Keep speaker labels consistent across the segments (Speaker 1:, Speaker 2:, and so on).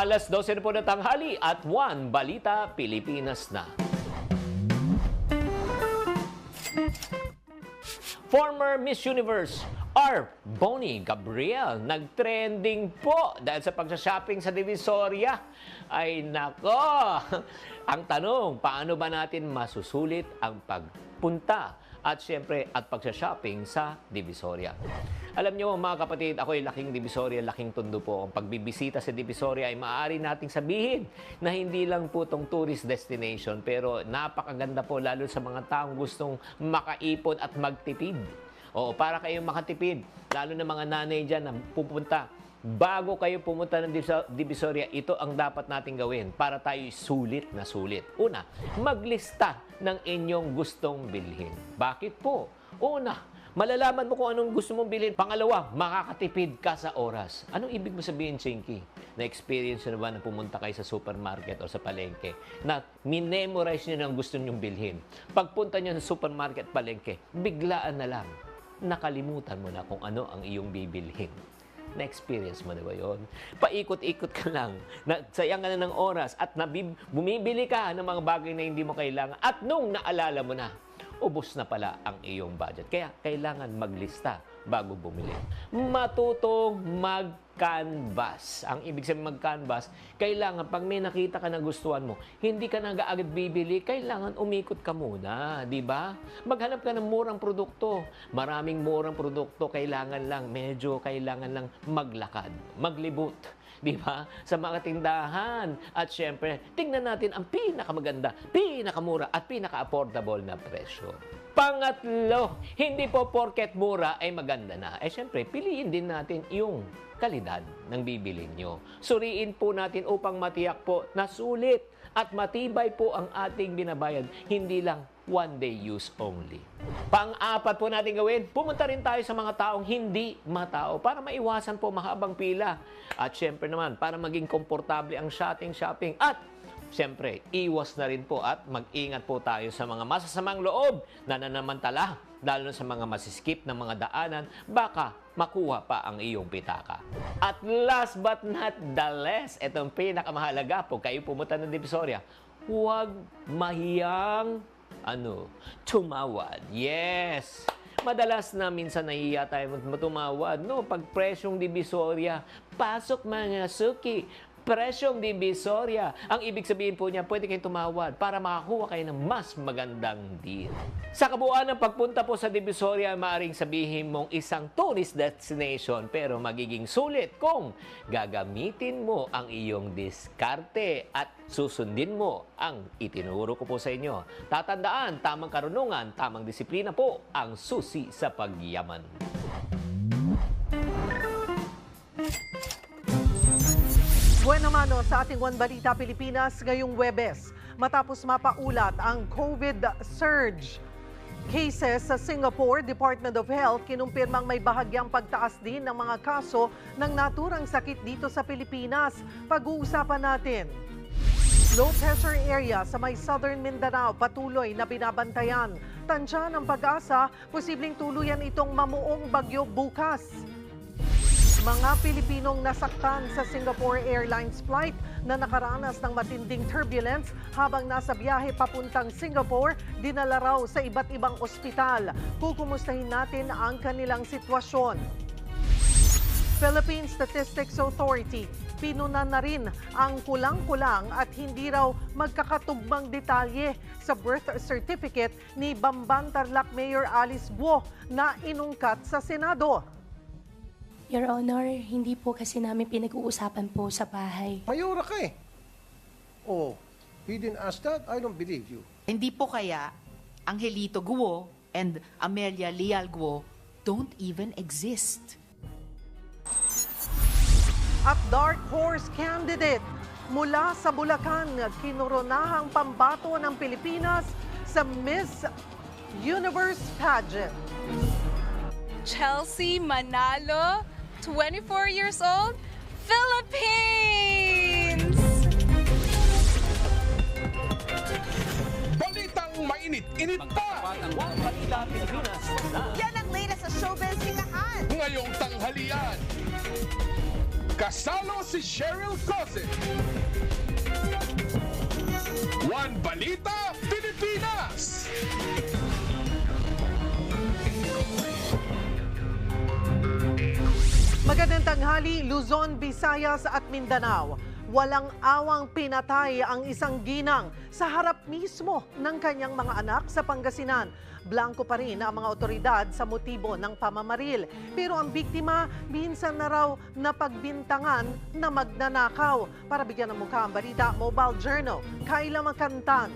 Speaker 1: Alas 12 na po ng tanghali at 1 Balita Pilipinas na. Former Miss Universe R. Bonnie Gabriel nagtrending po dahil sa pagsha-shopping sa Divisoria. Ay nako! Ang tanong, paano ba natin masusulit ang pagpunta at siyempre at pagsha-shopping sa Divisoria? Alam niyo mga kapatid, ako ay laking Divisoria, laking Tondo po. Ang pagbibisita sa Divisoria ay maaari nating sabihin na hindi lang po itong tourist destination, pero napakaganda po lalo sa mga taong gustong makaipon at magtipid. Oo, para kayong makatipid, lalo na mga nanay dyan na pupunta. Bago kayo pumunta ng Divisoria, ito ang dapat nating gawin para tayo sulit na sulit. Una, maglista ng inyong gustong bilhin. Bakit po? Una, malalaman mo kung anong gusto mong bilhin. Pangalawa, makakatipid ka sa oras. Anong ibig mo sabihin, Chinky? Na-experience na ba na pumunta kayo sa supermarket o sa palengke na minemorize nyo na ang gusto nyong bilhin? Pagpunta nyo sa supermarket, palengke, biglaan na lang. Nakalimutan mo na kung ano ang iyong bibilhin. Na-experience mo na ba yun? Paikot-ikot ka lang, sayang ka na ng oras at bumibili ka ng mga bagay na hindi mo kailangan at nung naalala mo na, ubos na pala ang iyong budget. Kaya kailangan maglista bago bumili. Matutong mag-canvas. Ang ibig sabihin mag-canvas, kailangan pag may nakita ka na gustuhan mo, hindi ka na agad bibili, kailangan umikot ka muna, di ba? Maghanap ka ng murang produkto. Maraming murang produkto, kailangan lang maglakad, maglibot. Di ba? Sa mga tindahan. At syempre, tingnan natin ang pinakamaganda, pinakamura at pinaka-affordable na presyo. Pangatlo, hindi po porket mura ay maganda na. Syempre, piliin din natin yung kalidad ng bibilin nyo. Suriin po natin upang matiyak po na sulit at matibay po ang ating binabayad. Hindi lang one-day use only. Pang-apat po natin gawin, pumunta rin tayo sa mga taong hindi matao para maiwasan po mahabang pila. At syempre naman, para maging komportable ang shopping at syempre, iwas na rin po at mag-ingat po tayo sa mga masasamang loob na nanamantala, lalo sa mga masiskip ng mga daanan, baka makuha pa ang iyong pitaka. At last but not the least, itong pinakamahalaga po, kayo pumunta ng Divisoria, huwag mahiyang tumawad. Yes! Madalas na minsan nahihiya tayo tumawad. No, pag presyong Divisoria, pasok mga suki, presyong Divisoria. Ang ibig sabihin po niya, pwede kayong tumawad para makakuha kayo ng mas magandang deal. Sa kabuuan ng pagpunta po sa Divisoria, maaaring sabihin mong isang tourist destination pero magiging sulit kung gagamitin mo ang iyong diskarte at susundin mo ang itinuro ko po sa inyo. Tatandaan, tamang karunungan, tamang disiplina po ang susi sa pagyaman.
Speaker 2: Bueno mano sa ating One Balita Pilipinas ngayong Huwebes, matapos mapaulat ang COVID surge cases sa Singapore, Department of Health kinumpirmang may bahagyang pagtaas din ng mga kaso ng naturang sakit dito sa Pilipinas. Pag-uusapan natin. Low pressure area sa may Southern Mindanao patuloy na binabantayan. Tansya ng Pag-asa, posibleng tuluyan itong mamuong bagyo bukas. Mga Pilipinong nasaktan sa Singapore Airlines flight na nakaranas ng matinding turbulence habang nasa biyahe papuntang Singapore, dinala raw sa iba't ibang ospital. Kukumustahin natin ang kanilang sitwasyon. Philippine Statistics Authority, pinunan na rin ang kulang-kulang at hindi raw magkakatugmang detalye sa birth certificate ni Bamban Tarlac Mayor Alice Guo na inungkat sa Senado.
Speaker 3: Your Honor, hindi po kasi namin pinag-uusapan po sa bahay.
Speaker 4: Mayora ka eh. Oh, he didn't ask that? I don't believe you.
Speaker 5: Hindi po kaya Angelito Guo and Amelia Leal Guo don't even exist.
Speaker 2: At dark horse candidate mula sa Bulacan, kinuronahang pambato ng Pilipinas sa Miss Universe pageant.
Speaker 6: Chelsea Manalo, 24 years old, Philippines!
Speaker 7: Balitang mainit, init pa!
Speaker 1: Balita Pilipinas na
Speaker 8: Yan ang latest sa showbiz hinahan.
Speaker 7: Ngayong tanghalian. kasalo si Cheryl Cosset. One Balita, Pilipinas!
Speaker 2: Magandang tanghali, Luzon, Visayas at Mindanao. Walang awang pinatay ang isang ginang sa harap mismo ng kanyang mga anak sa Pangasinan. Blanco pa rin ang mga otoridad sa motibo ng pamamaril. Pero ang biktima minsan na raw napagbintangan na magnanakaw. Para bigyan ng mukha ang balita, Mobile Journal, Kayla Makantan.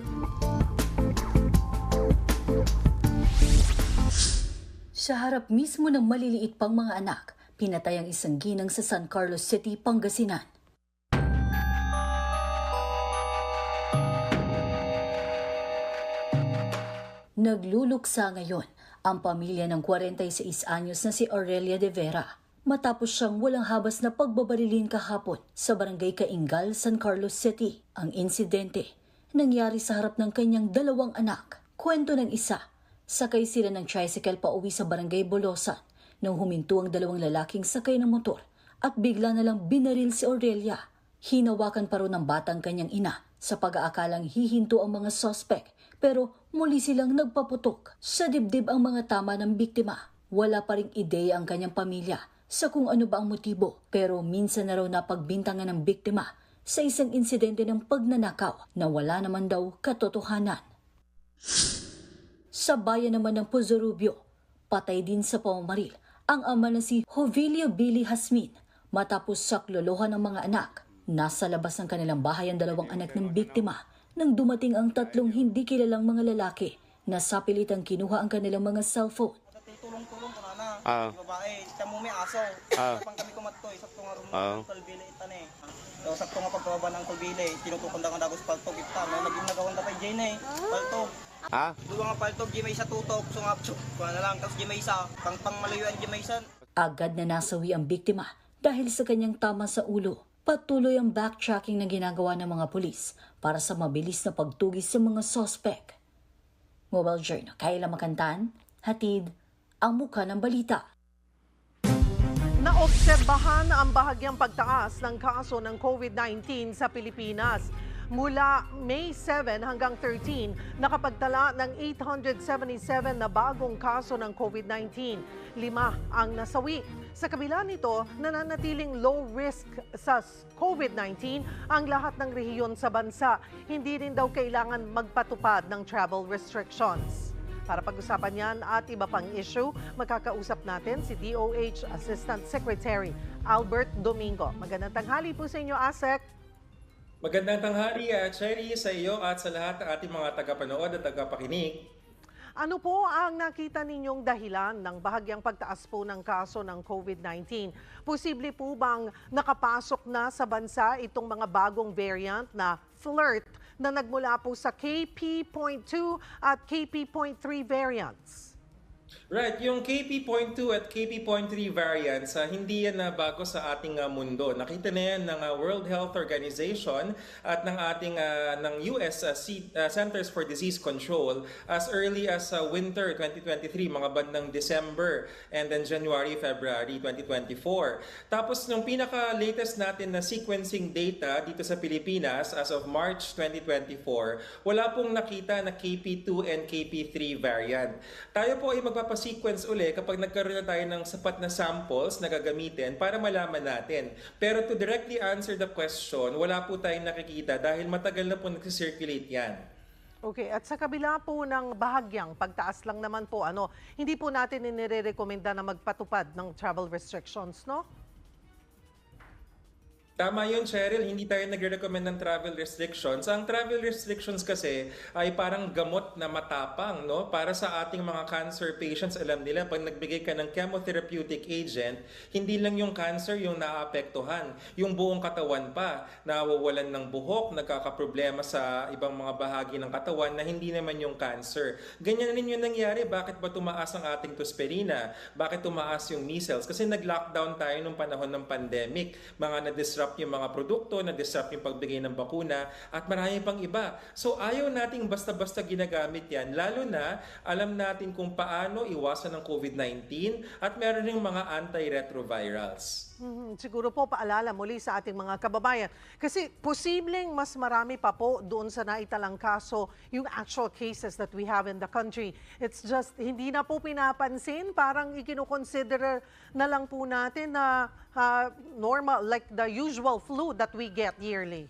Speaker 8: Sa harap mismo ng maliliit pang mga anak, pinatay ang isang ginang sa San Carlos City, Pangasinan. Nagluluksa ngayon ang pamilya ng 46 anyos na si Aurelia de Vera matapos siyang walang habas na pagbabarilin kahapon sa barangay Kaingal, San Carlos City. Ang insidente nangyari sa harap ng kanyang dalawang anak. Kwento ng isa, sakay sila ng tricycle pauwi sa barangay Bolosan nang huminto ang dalawang lalaking sakay ng motor at bigla na lang binaril si Aurelia. Hinawakan pa rin ng batang kanyang ina sa pag-aakalang hihinto ang mga suspect pero muli silang nagpaputok sa dibdib ang mga tama ng biktima. Wala pa ring ideya ang kanyang pamilya sa kung ano ba ang motibo pero minsan na raw napagbintangan ng biktima sa isang insidente ng pagnanakaw na wala naman daw katotohanan. Sa bayan naman ng Pozorubio, patay din sa pamamaril ang ama na si Jovilio Billy Hasmin matapos saklolohan ng mga anak. Nasa labas ng kanilang bahay ang dalawang anak ng biktima nang dumating ang tatlong hindi kilalang mga lalaki na sa pilitang kinuha ang kanilang mga cellphone.
Speaker 9: Tulong-tulong ko na. Babae, tamo may aso. Pang kami kumatoy, sakto nga rumong kalbile itan eh. So sakto nga pagkababa ng kalbile, tinutukon da nga dagos paltog ita. May naging nagawang da pa Jane eh. Paltog. Duwa nga paltog, di may isa tutok, sungapsok. Kuha na lang, tapos di may isa, pang malayuan di may isa.
Speaker 8: Agad na nasawi ang biktima dahil sa kanyang tama sa ulo. Patuloy ang backtracking na ginagawa ng mga pulis para sa mabilis na pagtugis sa mga suspect. Mobile Journal, Kayla Makantan, hatid ang mukha ng balita.
Speaker 2: Naobserbahan ang bahagyang pagtaas ng kaso ng COVID-19 sa Pilipinas. Mula May 7 hanggang 13, nakapagtala ng 877 na bagong kaso ng COVID-19. 5 ang nasawi. Sa kabila nito, nananatiling low risk sa COVID-19 ang lahat ng rehiyon sa bansa. Hindi rin daw kailangan magpatupad ng travel restrictions. Para pag-usapan yan at iba pang issue, makakausap natin si DOH Assistant Secretary Albert Domingo. Magandang tanghali po sa inyo, ASEC.
Speaker 10: Magandang tanghali, Cherry, sa iyo at sa lahat ng ating mga tagapanood at tagapakinig.
Speaker 2: Ano po ang nakita ninyong dahilan ng bahagyang pagtaas po ng kaso ng COVID-19? Posible po bang nakapasok na sa bansa itong mga bagong variant na flirt na nagmula po sa KP.2 at KP.3 variants?
Speaker 10: Right, yung KP.2 at KP.3 variants, hindi yan na bago sa ating mundo. Nakita na yan ng World Health Organization at ng ating ng US Centers for Disease Control as early as winter 2023, mga bandang December and then January, February 2024. Tapos nung pinaka-latest natin na sequencing data dito sa Pilipinas as of March 2024, wala pong nakita na KP2 and KP3 variant. Tayo po ay magpapasequence uli kapag nagkaroon na tayo ng sapat na samples na gagamitin para malaman natin. Pero to directly answer the question, wala po tayong nakikita dahil matagal na po nagsisirculate yan.
Speaker 2: Okay, at sa kabila po ng bahagyang pagtaas lang naman po, hindi po natin inirekomenda na magpatupad ng travel restrictions, no?
Speaker 10: Tama yun, Cheryl. Hindi tayo nagre-recommend ng travel restrictions. Ang travel restrictions kasi ay parang gamot na matapang, no? Para sa ating mga cancer patients, alam nila, pag nagbigay ka ng chemotherapeutic agent, hindi lang yung cancer yung naapektuhan. Yung buong katawan pa, nawawalan ng buhok, nagkakaproblema sa ibang mga bahagi ng katawan na hindi naman yung cancer. Ganyan rin yung nangyari. Bakit ba tumaas ang ating tusperina? Bakit tumaas yung measles? Kasi nag-lockdown tayo nung panahon ng pandemic. Mga na-disrupt yung mga produkto, na-disrupt yung pagbigay ng bakuna, at marami pang iba. So ayaw nating basta-basta ginagamit yan, lalo na alam natin kung paano iwasan ng COVID-19 at meron ring mga antiretrovirals.
Speaker 2: Siguro po paalala muli sa ating mga kababayan. Kasi posibleng mas marami pa po doon sa naitalang kaso yung actual cases that we have in the country. It's just hindi na po pinapansin, parang ikinukonsider na lang po natin na normal, like the usual flu that we get yearly.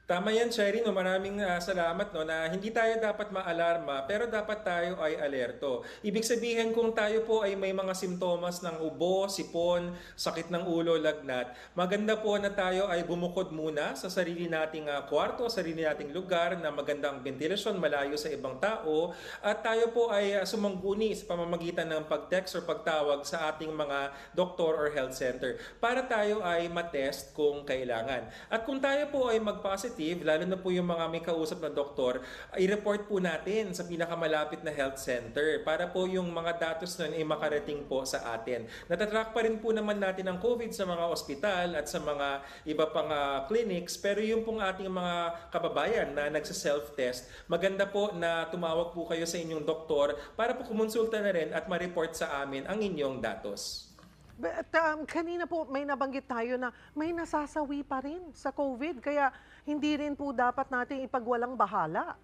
Speaker 10: Tama yan, Sherry. No? Maraming salamat no, na hindi tayo dapat maalarma pero dapat tayo ay alerto. Ibig sabihin kung tayo po ay may mga simptomas ng ubo, sipon, sakit ng ulo, lagnat, maganda po na tayo ay bumukod muna sa sarili nating kwarto, sarili nating lugar na magandang ventilasyon, malayo sa ibang tao at tayo po ay sumangguni sa pamamagitan ng pag-text or pagtawag sa ating mga doktor or health center para tayo ay matest kung kailangan. At kung tayo po ay mag-positive, lalo na po yung mga may kausap na doktor, i-report po natin sa pinakamalapit na health center para po yung mga datos nun ay makarating po sa atin. Natatrack pa rin po naman natin ang COVID sa mga ospital at sa mga iba pang clinics, pero yung pong ating mga kababayan na nagsa-self-test, maganda po na tumawag po kayo sa inyong doktor para po kumonsulta na rin at ma-report sa amin ang inyong datos.
Speaker 2: But, kanina po may nabanggit tayo na may nasasawi pa rin sa COVID, kaya hindi rin po dapat natin ipagwalang bahala.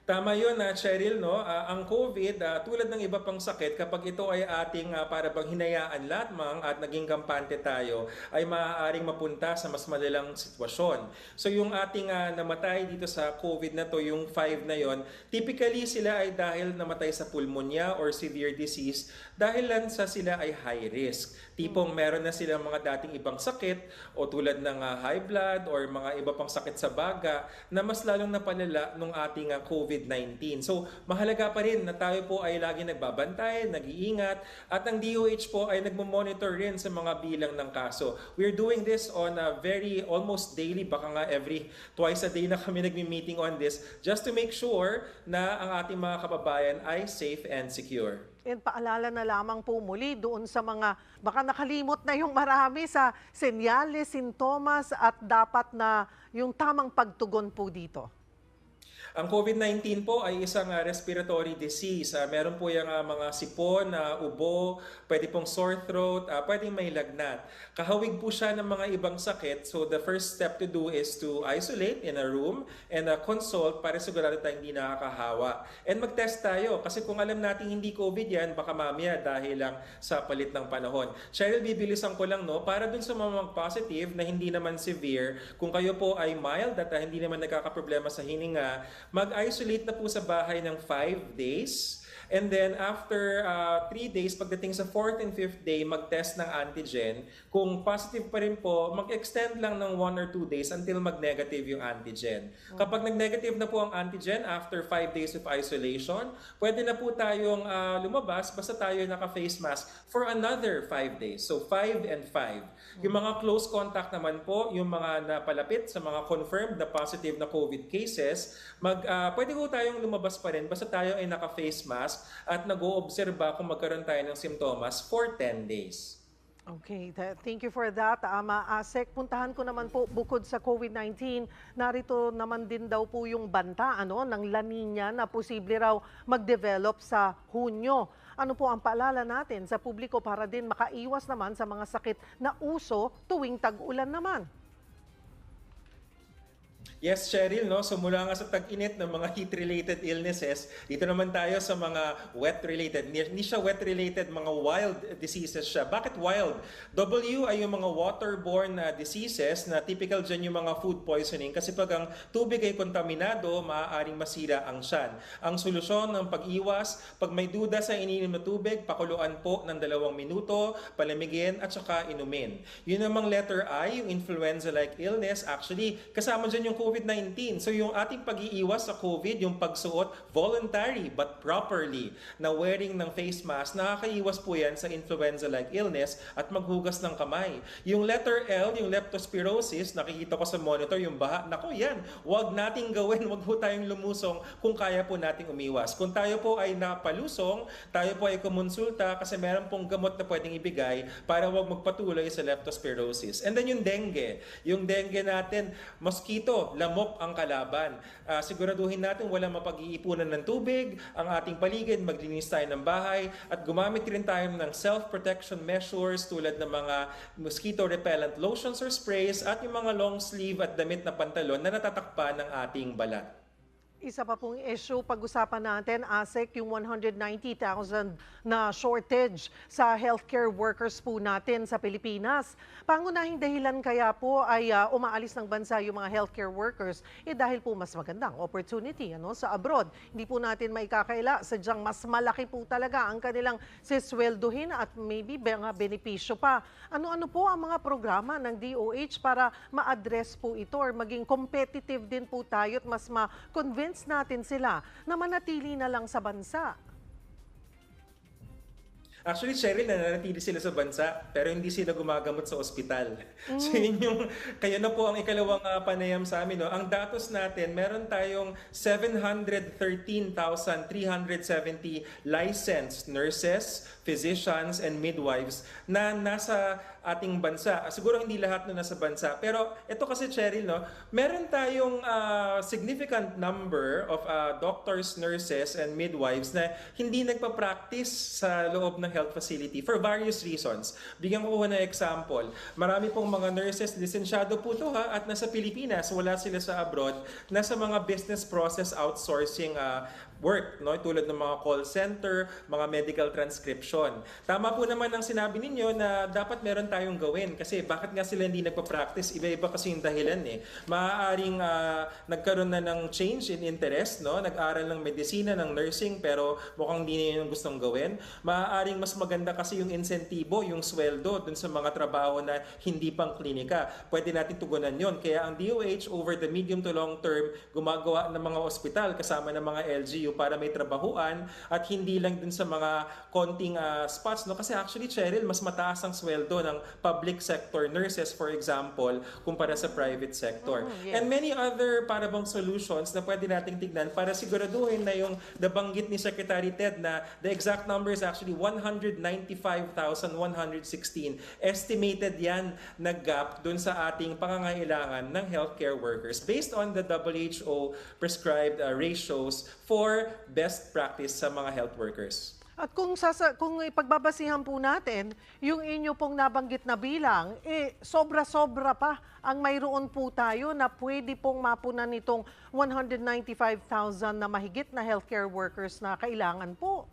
Speaker 10: Tama yun, Cheryl, no? Ang COVID, tulad ng iba pang sakit, kapag ito ay ating para bang hinayaan latmang at naging kampante tayo, ay maaaring mapunta sa mas malalang sitwasyon. So yung ating namatay dito sa COVID na to, yung 5 na yon, typically sila ay dahil namatay sa pulmonya or severe disease, dahil lang sa sila ay high risk. Tipong meron na silang mga dating ibang sakit o tulad ng high blood or mga iba pang sakit sa baga na mas lalong napalala nung ating COVID-19. So, mahalaga pa rin na tayo po ay lagi nagbabantay, nag-iingat, at ang DOH po ay nagmo-monitor rin sa mga bilang ng kaso. We're doing this on a very almost daily, baka nga twice a day na kami nagmi-meeting on this just to make sure na ang ating mga kababayan ay safe and secure.
Speaker 2: And paalala na lamang po muli doon sa mga baka nakalimot na yung marami sa senyales, sintomas at dapat na yung tamang pagtugon po dito.
Speaker 10: Ang COVID-19 po ay isang respiratory disease. Meron po yung mga sipon, ubo, pwede pong sore throat, pwedeng may lagnat. Kahawig po siya ng mga ibang sakit. So the first step to do is to isolate in a room and consult para sigurado tayong hindi nakakahawa. And mag-test tayo kasi kung alam natin hindi COVID yan, baka mamaya dahil lang sa palit ng panahon. Cheryl, bibilisan ko lang no, para dun sa mga positive na hindi naman severe, kung kayo po ay mild at hindi naman nagkakaproblema sa hininga, mag-isolate na po sa bahay ng 5 days. And then after 3 days, pagdating sa 4th and 5th day, mag-test ng antigen. Kung positive pa rin po, mag-extend lang ng 1 or 2 days until mag-negative yung antigen. Kapag nag-negative na po ang antigen after 5 days of isolation, pwede na po tayong lumabas basta tayo naka-face mask for another 5 days. So 5 and 5. Yung mga close contact naman po, yung mga napalapit sa mga confirmed na positive na COVID cases, pwede po tayong lumabas pa rin basta tayo ay naka-face mask at nag-oobserba kung magkaroon tayo ng simptomas for 10 days.
Speaker 2: Okay, thank you for that. Asek, puntahan ko naman po bukod sa COVID-19, narito naman din daw po yung banta ng La Nina na posible raw mag-develop sa Hunyo. Ano po ang paalala natin sa publiko para din makaiwas naman sa mga sakit na uso tuwing tag-ulan naman?
Speaker 10: Yes, Cheryl, no? So mula nga sa tag-init ng mga heat-related illnesses, dito naman tayo sa mga wet-related. Hindi siya wet-related, mga wild diseases siya. Bakit wild? W ay yung mga waterborne diseases na typical dyan yung mga food poisoning kasi pag ang tubig ay kontaminado, maaaring masira ang tiyan. Ang solusyon ng pag-iwas, pag may duda sa iniinom na tubig, pakuluan po ng 2 minuto, palamigin at saka inumin. Yun namang letter I, yung influenza-like illness, actually kasama dyan yung COVID-19. So yung ating pag-iiwas sa COVID, yung pagsuot voluntary but properly na wearing ng face mask, nakakaiwas po yan sa influenza-like illness at maghugas ng kamay. Yung letter L, yung leptospirosis, nakikita ko sa monitor yung baha. Nako yan, wag nating gawin, wag po tayong lumusong kung kaya po nating umiwas. Kung tayo po ay napalusong, tayo po ay kumonsulta kasi meron pong gamot na pwedeng ibigay para wag magpatuloy sa leptospirosis. And then yung dengue natin, mosquito, ito, lamok ang kalaban. Siguraduhin natin walang mapag-iipunan ng tubig, ang ating paligid, maglinis tayo ng bahay, at gumamit rin tayo ng self-protection measures tulad ng mga mosquito repellent lotions or sprays at yung mga long sleeve at damit na pantalon na natatakpan ng ating balat.
Speaker 2: Isa pa pong issue, pag-usapan natin, ASEC, yung 190,000 na shortage sa healthcare workers po natin sa Pilipinas. Pangunahing dahilan kaya po ay umaalis ng bansa yung mga healthcare workers dahil po mas magandang opportunity sa abroad. Hindi po natin maikakaila, sadyang mas malaki po talaga ang kanilang sisweldohin at maybe mga benepisyo pa. Ano-ano po ang mga programa ng DOH para ma-address po ito or maging competitive din po tayo at mas ma-convince natin sila na manatili na lang sa bansa?
Speaker 10: Actually, Cheryl, nananatili sila sa bansa pero hindi sila gumagamot sa ospital. So yun yung, kaya na po ang ikalawang panayam sa amin. No? Ang datos natin, meron tayong 713,370 licensed nurses, physicians, and midwives na nasa ating bansa. Siguro hindi lahat na nasa bansa. Pero ito kasi, Cheryl, no? Meron tayong significant number of doctors, nurses, and midwives na hindi nagpa-practice sa loob ng health facility for various reasons. Bigyan ko ng example. Marami pong mga nurses, lisensyado po ito at nasa Pilipinas, wala sila sa abroad, nasa mga business process outsourcing work, no? Tulad ng mga call center, mga medical transcription. Tama po naman ang sinabi ninyo na dapat meron tayong gawin kasi bakit nga sila hindi nagpa-practice? Iba-iba kasi yung dahilan eh. Maaaring nagkaroon na ng change in interest, no? Nag-aral ng medisina, ng nursing pero mukhang hindi na yun ang gustong gawin. Maaaring mas maganda kasi yung insentibo, yung sweldo dun sa mga trabaho na hindi pang klinika. Pwede natin tugunan yon. Kaya ang DOH over the medium to long term gumagawa ng mga ospital kasama ng mga LGU para may trabahuan at hindi lang dun sa mga konting spots, no? Kasi actually, Cheryl, mas mataas ang sweldo ng public sector nurses, for example, kumpara sa private sector.
Speaker 2: Yes.
Speaker 10: And many other parabang solutions na pwede nating tignan para siguraduhin na yung nabanggit ni Secretary Ted na the exact number is actually 195,116. Estimated yan na gap dun sa ating pangangailangan ng healthcare workers based on the WHO prescribed ratios for best practice sa mga health workers.
Speaker 2: At kung ipagbabasihan po natin, yung inyo pong nabanggit na bilang, sobra-sobra pa ang mayroon po tayo na pwede pong mapunan nitong 195,000 na mahigit na healthcare workers na kailangan po.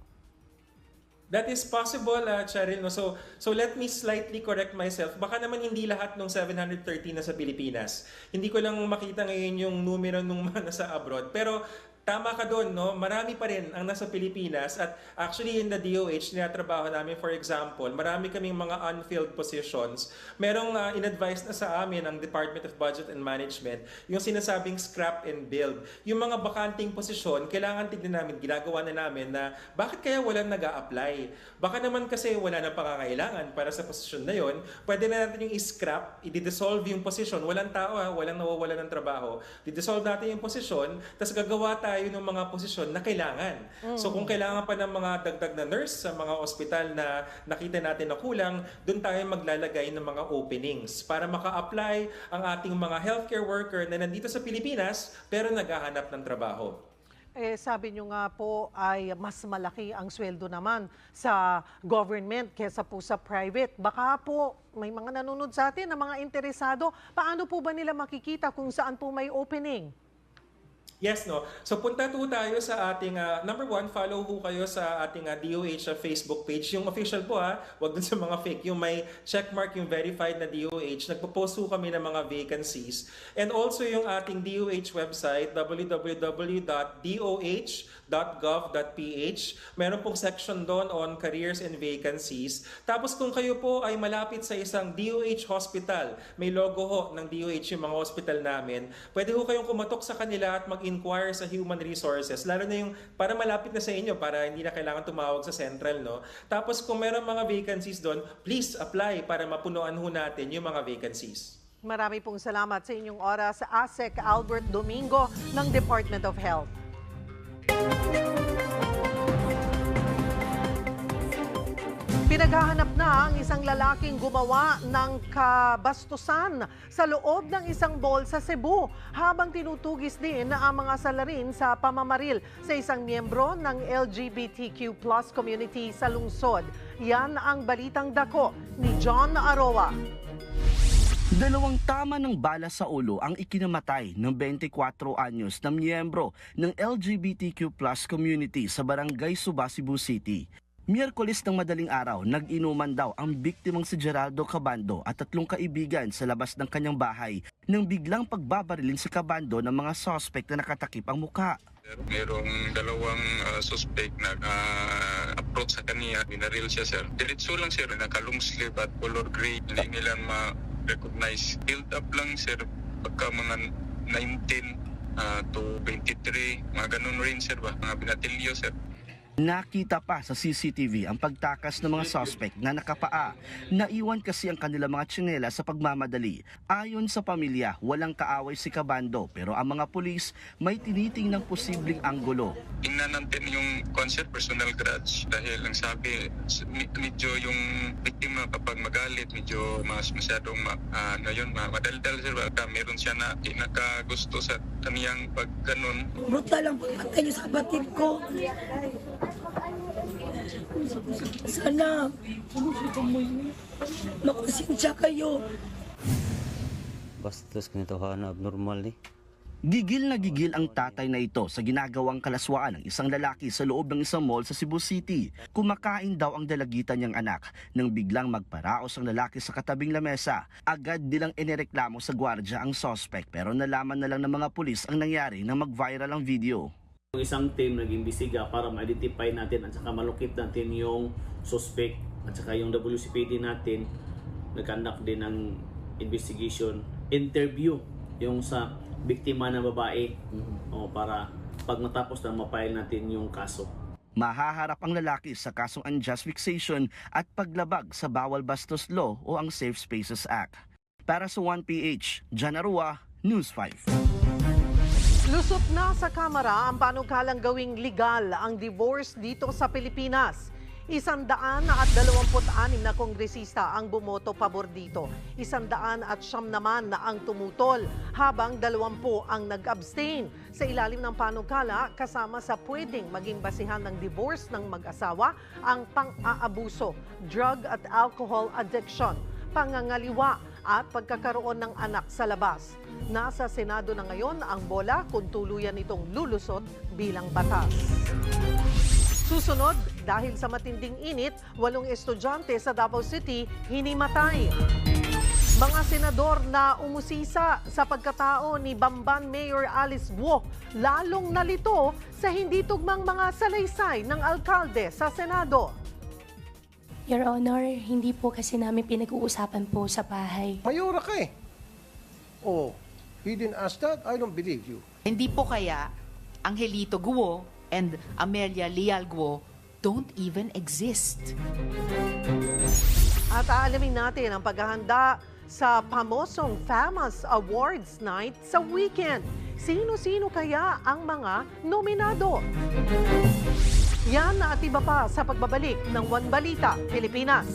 Speaker 10: That is possible, Cheryl. No? So let me slightly correct myself. Baka naman hindi lahat ng 713 na sa Pilipinas. Hindi ko lang makita ngayon yung numero ng mga nasa abroad. Pero tama ka doon, no? Marami pa rin ang nasa Pilipinas at actually in the DOH na trabaho namin, for example, marami kaming mga unfilled positions. Merong in-advise na sa amin ang Department of Budget and Management, yung sinasabing scrap and build. Yung mga bakanting posisyon, kailangan tignan namin, ginagawa na namin na bakit kaya walang nag-a-apply? Baka naman kasi wala na pangangailangan para sa posisyon na yon. Pwede na natin yung i-scrap, i-dissolve yung posisyon. Walang tao, walang nawawala ng trabaho. I-dissolve natin yung posisyon, tapos gagawa tayo ng mga posisyon na kailangan. So kung kailangan pa ng mga dagdag na nurse sa mga ospital na nakita natin na kulang, doon tayo maglalagay ng mga openings para maka-apply ang ating mga healthcare worker na nandito sa Pilipinas pero naghahanap ng trabaho.
Speaker 2: Sabi nyo nga po ay mas malaki ang sweldo naman sa government kesa po sa private. Baka po may mga nanonood sa atin na mga interesado. Paano po ba nila makikita kung saan po may opening?
Speaker 10: Yes, no. So punta po tayo sa ating, number one, follow po kayo sa ating DOH Facebook page. Yung official po wag dun sa mga fake. Yung may checkmark, yung verified na DOH. Nagpo-post po kami ng mga vacancies. And also yung ating DOH website, www.doh.gov.ph. Meron pong section doon on careers and vacancies. Tapos kung kayo po ay malapit sa isang DOH hospital, may logo ho ng DOH yung mga hospital namin, pwede ho kayong kumatok sa kanila at mag-inquire sa human resources, lalo na yung para malapit na sa inyo, para hindi na kailangan tumawag sa central, no? Tapos kung meron mga vacancies doon, please apply para mapunuan ho natin yung mga vacancies.
Speaker 2: Marami pong salamat sa inyong oras, ASEC Albert Domingo ng Department of Health. Pinaghahanap na ang isang lalaking gumawa ng kabastusan sa loob ng isang mall sa Cebu habang tinutugis din ang mga salarin sa pamamaril sa isang miyembro ng LGBTQ+ community sa lungsod. Yan ang balitang dako ni John Aroa.
Speaker 11: 2 tama ng bala sa ulo ang ikinamatay ng 24 anyos na miyembro ng LGBTQ+ community sa Barangay Suba, Cebu City. Miyerkules ng madaling araw, nag-inuman daw ang biktimang si Geraldo Cabando at 3 kaibigan sa labas ng kanyang bahay nang biglang pagbabarilin si Cabando ng mga suspect na nakatakip ang muka.
Speaker 12: Merong 2 suspect na approach sa kanya, binaril siya sir. Diretso lang sir, naka-long sleeve at color gray, hindi nila ma-recognize. Build up lang sir, pagka mga 19 to 23, mga ganun rin sir ba, mga binatilyo sir.
Speaker 11: Nakita pa sa CCTV ang pagtakas ng mga suspect na nakapaa. Naiwan kasi ang kanilang mga tsinela sa pagmamadali. Ayon sa pamilya, walang kaaway si Cabando pero ang mga pulis may tinitingnang posibleng anggulo.
Speaker 12: Tingnan natin yung concert personal grudge dahil ang sabi, medyo yung biktima kapag magalit, medyo masyadong madaldal sir. Meron siya na nakagusto sa kaniyang pagganon.
Speaker 13: Brutal ang pagpatay niyo sa kapatid ko. Sana makonsensya kayo.
Speaker 14: Bastos ganito na abnormal ni.
Speaker 11: Gigil na gigil ang tatay na ito sa ginagawang kalaswaan ng isang lalaki sa loob ng isang mall sa Cebu City. Kumakain daw ang dalagitan niyang anak nang biglang magparaos ang lalaki sa katabing lamesa. Agad nilang inireklamo sa gwardiya ang suspect pero nalaman na lang ng mga pulis ang nangyari nang mag-viral ang video.
Speaker 15: Isang team nag-imbestiga para ma-identify natin at saka malukit natin yung suspect at saka yung WCPD natin nag-conduct din ng investigation, interview yung sa biktima na babae para pag matapos na ma-file natin yung kaso.
Speaker 11: Mahaharap ang lalaki sa kasong unjust vexation at paglabag sa Bawal Bastos Law o ang Safe Spaces Act. Para sa 1PH, John Aroa, News 5.
Speaker 2: Lusot na sa Kamara ang panukalang gawing legal ang divorce dito sa Pilipinas. 126 na kongresista ang bumoto pabor dito. 109 naman na ang tumutol, habang 20 ang nag-abstain. Sa ilalim ng panukala, kasama sa pwedeng maging basihan ng divorce ng mag-asawa ang pang-aabuso, drug at alcohol addiction, pangangaliwa at pagkakaroon ng anak sa labas. Nasa Senado na ngayon ang bola kung tuluyan itong lulusot bilang batas. Susunod, dahil sa matinding init, 8 estudyante sa Davao City hinimatay. Mga senador na umusisa sa pagkatao ni Bamban Mayor Alice Guo, lalong nalito sa hindi tugmang mga salaysay ng alkalde sa Senado.
Speaker 3: Your Honor, hindi po kasi namin pinag-uusapan po sa bahay.
Speaker 4: Mayura ka eh. Oh, he didn't ask that? I don't believe you.
Speaker 5: Hindi po kaya Angelito Guo and Amelia Leal Guo don't even exist.
Speaker 2: At aalamin natin ang paghahanda sa pamosong Famous Awards Night sa weekend. Sino-sino kaya ang mga nominado? Yan at iba pa sa pagbabalik ng One Balita, Pilipinas.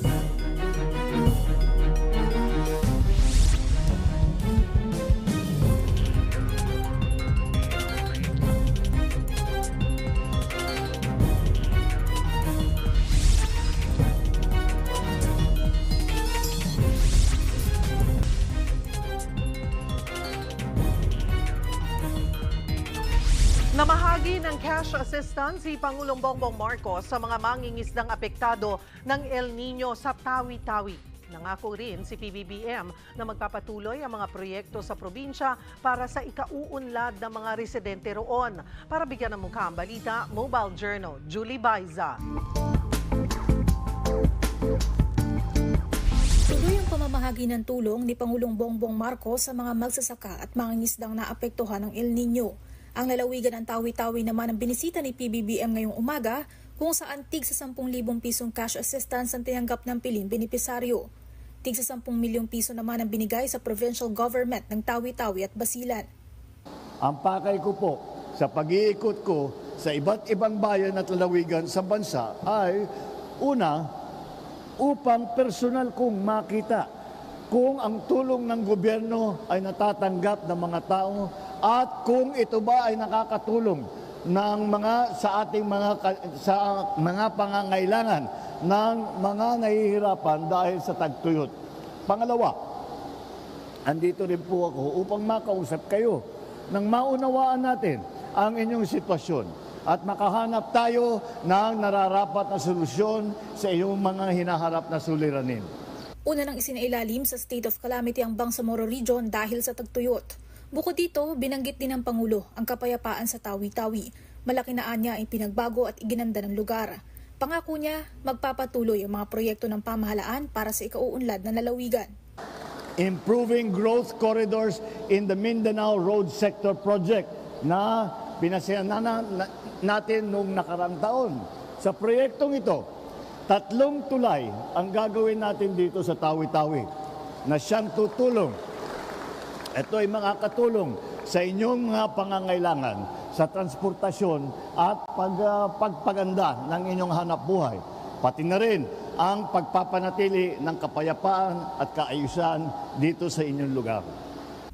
Speaker 2: Namahagi ng cash assistance si Pangulong Bongbong Marcos sa mga mangingisdang apektado ng El Nino sa Tawi-Tawi. Nangako rin si PBBM na magpapatuloy ang mga proyekto sa probinsya para sa ikauunlad ng mga residente roon. Para bigyan ng mukha ang balita, Mobile Journal, Julie Baiza.
Speaker 16: Tuloy ang pamamahagi ng tulong ni Pangulong Bongbong Marcos sa mga magsasaka at mangingisdang naapektuhan ng El Nino. Ang lalawigan ng Tawi-Tawi naman ang binisita ni PBBM ngayong umaga kung saan tig sa 10,000 pisong cash assistance ang tinanggap ng piling benepisaryo. Tig sa 10 milyong piso naman ang binigay sa provincial government ng Tawi-Tawi at Basilan.
Speaker 17: Ang pakay ko po sa pag-iikot ko sa iba't ibang bayan at lalawigan sa bansa ay una, upang personal kong makita kung ang tulong ng gobyerno ay natatanggap ng mga tao at kung ito ba ay nakakatulong ng sa ating mga pangangailangan ng mga nahihirapan dahil sa tagtuyot. Pangalawa, andito rin po ako upang makausap kayo nang maunawaan natin ang inyong sitwasyon at makahanap tayo ng nararapat na solusyon sa iyong mga hinaharap na suliranin.
Speaker 16: Una nang isinailalim sa state of calamity ang Bangsamoro Region dahil sa tagtuyot. Bukod dito, binanggit din ng Pangulo ang kapayapaan sa Tawi-Tawi. Malaki na anya ay pinagbago at iginanda ng lugar. Pangako niya, magpapatuloy ang mga proyekto ng pamahalaan para sa ikauunlad na lalawigan.
Speaker 17: Improving growth corridors in the Mindanao Road Sector Project na pinasyahan natin noong nakarang taon. Sa proyektong ito, 3 tulay ang gagawin natin dito sa Tawi-Tawi na siyang tutulong. Ito ay makakatulong sa inyong mga pangangailangan sa transportasyon at pagpaganda ng inyong hanapbuhay. Pati na rin ang pagpapanatili ng kapayapaan at kaayusan dito sa inyong lugar.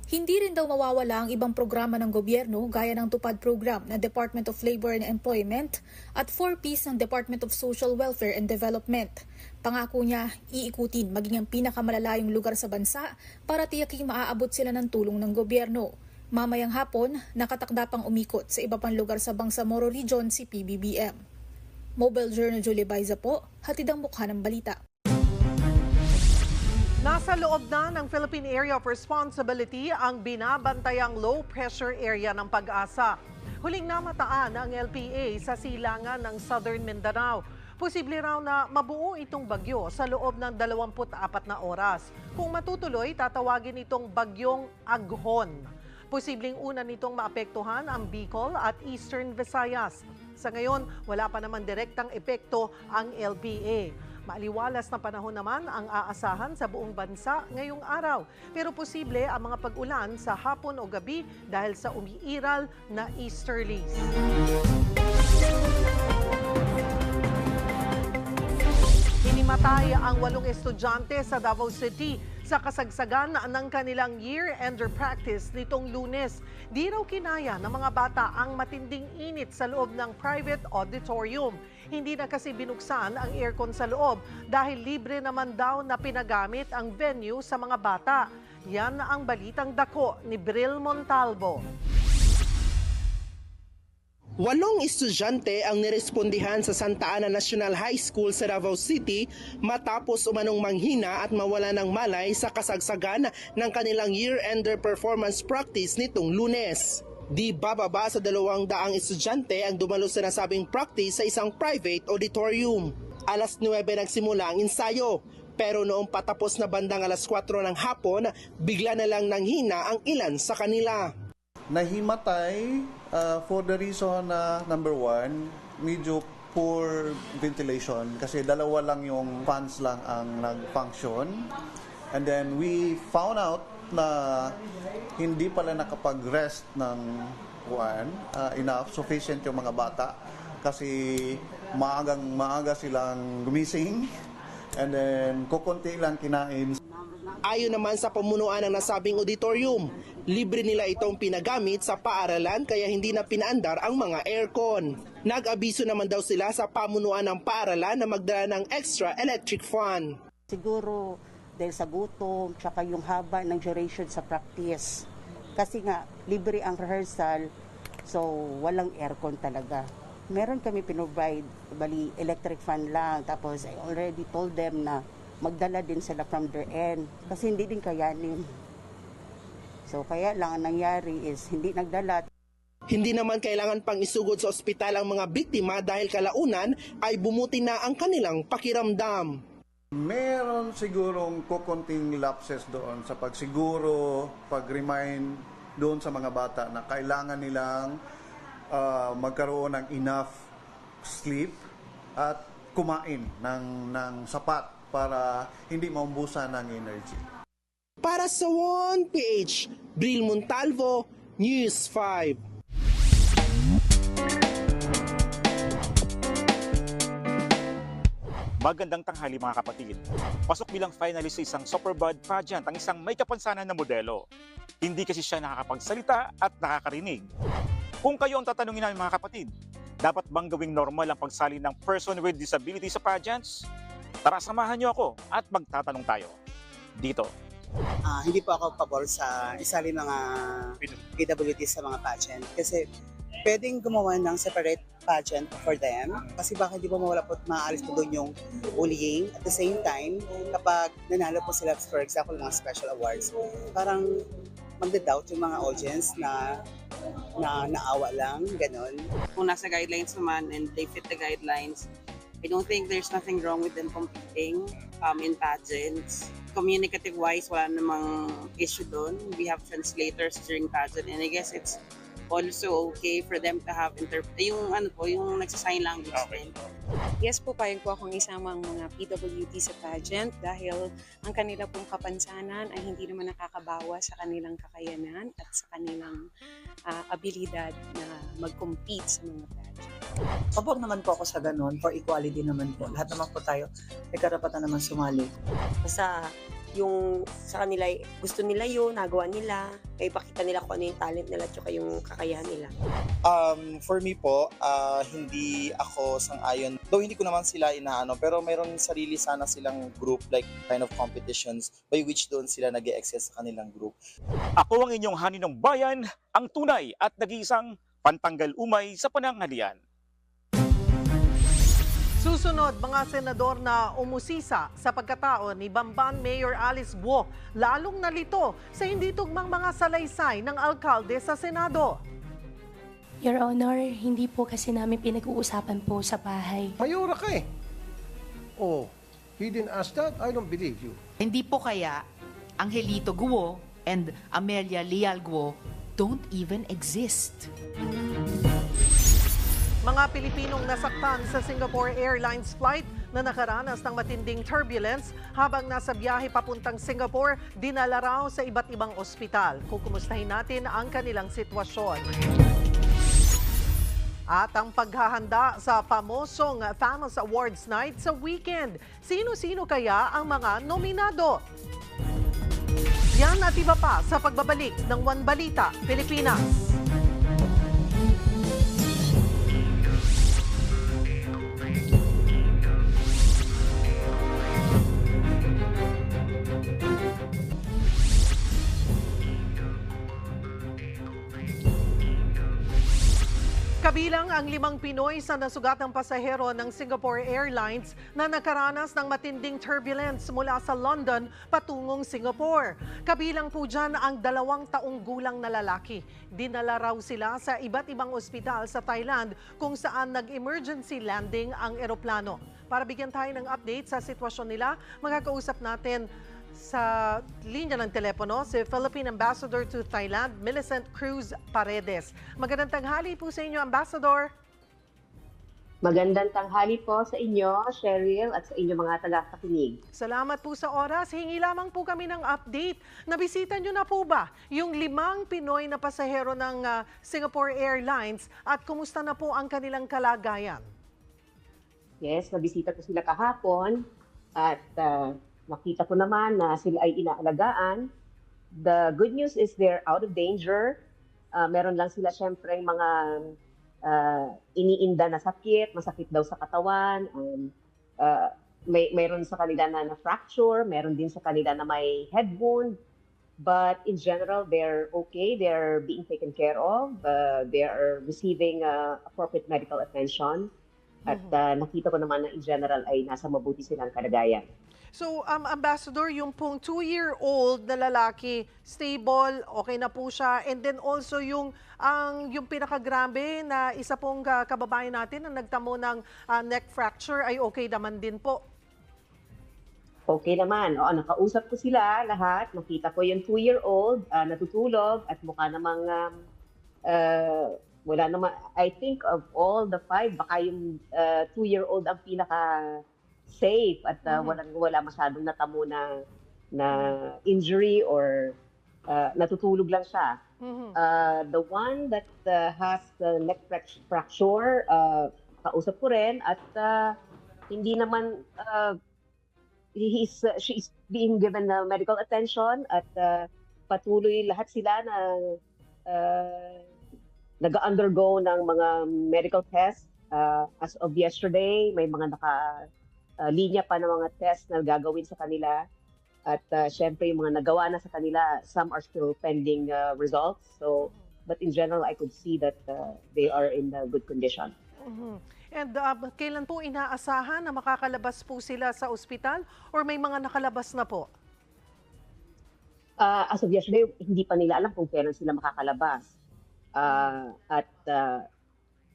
Speaker 16: Hindi rin daw mawawala ang ibang programa ng gobyerno gaya ng Tupad Program ng Department of Labor and Employment at 4Ps ng Department of Social Welfare and Development. Pangako niya, iikutin maging ang pinakamalalayong lugar sa bansa para tiyaking maaabot sila ng tulong ng gobyerno. Mamayang hapon, nakatakda pang umikot sa iba pang lugar sa Bangsamoro Region si PBBM. Mobile Journal Julie Baiza po, hatid ang mukha ng balita.
Speaker 2: Nasa loob na ng Philippine Area of Responsibility ang binabantayang low-pressure area ng Pag-asa. Huling namataan ang LPA sa silangan ng Southern Mindanao. Posible raw na mabuo itong bagyo sa loob ng 24 na oras. Kung matutuloy, tatawagin itong bagyong Aghon. Posibleng una nitong maapektuhan ang Bicol at Eastern Visayas. Sa ngayon, wala pa naman direktang epekto ang LPA. Maaliwalas na panahon naman ang aasahan sa buong bansa ngayong araw. Pero posible ang mga pag-ulan sa hapon o gabi dahil sa umiiral na easterlies. Hinimatay ang 8 estudyante sa Davao City sa kasagsagan ng kanilang year-ender practice nitong Lunes. Di raw kinaya ng mga bata ang matinding init sa loob ng private auditorium. Hindi na kasi binuksan ang aircon sa loob dahil libre naman daw na pinagamit ang venue sa mga bata. Yan ang balitang dako ni Bril Montalvo.
Speaker 18: 8 estudyante ang nirespondihan sa Santa Ana National High School sa Davao City matapos umanong manghina at mawala ng malay sa kasagsagan ng kanilang year-ender performance practice nitong Lunes. Di bababa sa 200 estudyante ang dumalo sa nasabing practice sa isang private auditorium. Alas 9 nagsimula ang ensayo, pero noong patapos na bandang alas 4 ng hapon, bigla na lang nanghina ang ilan sa kanila.
Speaker 19: Nahimatay for the reason na number 1, medyo poor ventilation kasi 2 lang yung fans lang ang nag-function. And then we found out na hindi pala nakapag-rest ng sufficient yung mga bata kasi maaga silang gumising and then kukunti lang kinain.
Speaker 18: Ayon naman sa pamunuan ng nasabing auditorium, libre nila itong pinagamit sa paaralan kaya hindi na pinaandar ang mga aircon. Nag-abiso naman daw sila sa pamunuan ng paaralan na magdala ng extra electric fan.
Speaker 20: Siguro dahil sa gutom, tsaka yung haba ng duration sa practice. Kasi nga, libre ang rehearsal, so walang aircon talaga. Meron kami pinrovide, bali electric fan lang, tapos I already told them na magdala din sila from their end kasi hindi din kayanin. So kaya lang ang nangyari is hindi nagdala.
Speaker 18: Hindi naman kailangan pang isugod sa ospital ang mga biktima dahil kalaunan ay bumuti na ang kanilang pakiramdam.
Speaker 19: Meron sigurong kukunting lapses doon sa pagsiguro, pag-remind doon sa mga bata na kailangan nilang magkaroon ng enough sleep at kumain ng sapat para hindi maumbusan ng energy.
Speaker 18: Para sa 1PH, Bril Montalvo, News 5.
Speaker 21: Magandang tanghali mga kapatid. Pasok bilang finalist sa isang Superbud pageant ang isang may kapansanan na modelo. Hindi kasi siya nakakapagsalita at nakakarinig. Kung kayo ang tatanungin namin mga kapatid, dapat bang gawing normal ang pagsali ng person with disability sa pageants? Tara, samahan niyo ako at magtatanong tayo. Dito.
Speaker 22: Hindi po ako pabor sa isali mga PWD sa mga pageant kasi pwedeng gumawa ng separate pageant for them kasi baka hindi po mawala po at maaalis po doon yung bullying. At the same time, kapag nanalo po sila, for example, mga special awards, parang magda-doubt yung mga audience na naawa lang, ganon.
Speaker 23: Kung nasa guidelines naman and they fit the guidelines, I don't think there's nothing wrong with them competing in pageants. Communicative-wise, wala namang issue doon. We have translators during pageant and I guess it's also okay for them to have yung nagsa-sign language din.
Speaker 24: Yes po, payag po akong isama ang mga PWD sa pageant dahil ang kanila pong kapansanan ay hindi naman nakakabawa sa kanilang kakayanan at sa kanilang abilidad na mag-compete sa mga pageant.
Speaker 25: Pabor naman po ako sa ganun, for equality naman po. Lahat naman po tayo may karapatan naman sumali.
Speaker 26: Basta yung sa kanila, gusto nila yun, nagawa nila, kaya ipakita nila kung ano yung talent nila at yung kakayahan nila.
Speaker 27: For me po, hindi ako sang-ayon. Though hindi ko naman sila inaano, pero mayroon sarili sana silang group, like kind of competitions, by which doon sila nag-e-excel sa kanilang group.
Speaker 21: Ako ang inyong haninong bayan, ang tunay at nag-iisang pantanggal umay sa pananghalian.
Speaker 2: Susunod, mga senador na umusisa sa pagkatao ni Bamban Mayor Alice Guo, lalong nalito sa hindi tugmang mga salaysay ng alkalde sa Senado.
Speaker 3: Your Honor, hindi po kasi namin pinag-uusapan po sa bahay.
Speaker 4: Mayora ka eh. Oh, he didn't ask that? I don't believe you.
Speaker 5: Hindi po kaya Angelito Guo and Amelia Leal Guo don't even exist.
Speaker 2: Mga Pilipinong nasaktan sa Singapore Airlines flight na nakaranas ng matinding turbulence habang nasa biyahe papuntang Singapore, dinala raw sa iba't ibang ospital. Kukumustahin natin ang kanilang sitwasyon. At ang paghahanda sa famosong Famous Awards Night sa weekend. Sino-sino kaya ang mga nominado? Yan at iba pa sa pagbabalik ng One Balita, Pilipinas. Kabilang ang 5 Pinoy sa nasugatang pasahero ng Singapore Airlines na nakaranas ng matinding turbulence mula sa London patungong Singapore. Kabilang po dyan ang 2 taong gulang na lalaki. Dinala raw sila sa iba't ibang ospital sa Thailand kung saan nag-emergency landing ang eroplano. Para bigyan tayo ng update sa sitwasyon nila, makakausap natin sa linya ng telepono si Philippine Ambassador to Thailand, Millicent Cruz Paredes. Magandang tanghali po sa inyo, Ambassador.
Speaker 28: Magandang tanghali po sa inyo, Cheryl, at sa inyo mga tagapakinig.
Speaker 2: Salamat po sa oras. Hingi lamang po kami ng update. Nabisita nyo na po ba yung 5 Pinoy na pasahero ng Singapore Airlines at kumusta na po ang kanilang kalagayan?
Speaker 28: Yes, nabisita ko sila kahapon at nakita ko naman na sila ay inaalagaan. The good news is they're out of danger. Meron lang sila syempre mga iniinda na sakit, masakit daw sa katawan. Mayroon sa kanila na fracture, meron din sa kanila na may head wound. But in general, they're okay. They're being taken care of. They are receiving appropriate medical attention. At nakita ko naman na in general ay nasa mabuti silang kalagayan.
Speaker 2: So, Ambassador, yung pong 2-year-old na lalaki, stable, okay na po siya. And then also yung pinakagrabe na isa pong kababayan natin na nagtamo ng neck fracture ay okay naman din po.
Speaker 28: Okay naman. Nakausap ko sila lahat. Nakita ko yung 2-year-old natutulog at mukha namang wala naman. I think of all the 5, baka yung 2-year-old ang pinaka-safe at wala masyadong natamo na injury or natutulog lang siya. The one that has the neck fracture, kausap ko rin at hindi naman she's being given medical attention at patuloy lahat sila na nag-undergo ng mga medical tests. As of yesterday, may mga linya pa ng mga tests na gagawin sa kanila. At syempre, yung mga nagawa na sa kanila, some are still pending results. But in general, I could see that they are in good condition.
Speaker 2: And kailan po inaasahan na makakalabas po sila sa ospital or may mga nakalabas na po?
Speaker 28: As of yesterday, hindi pa nila alam kung kailan sila makakalabas.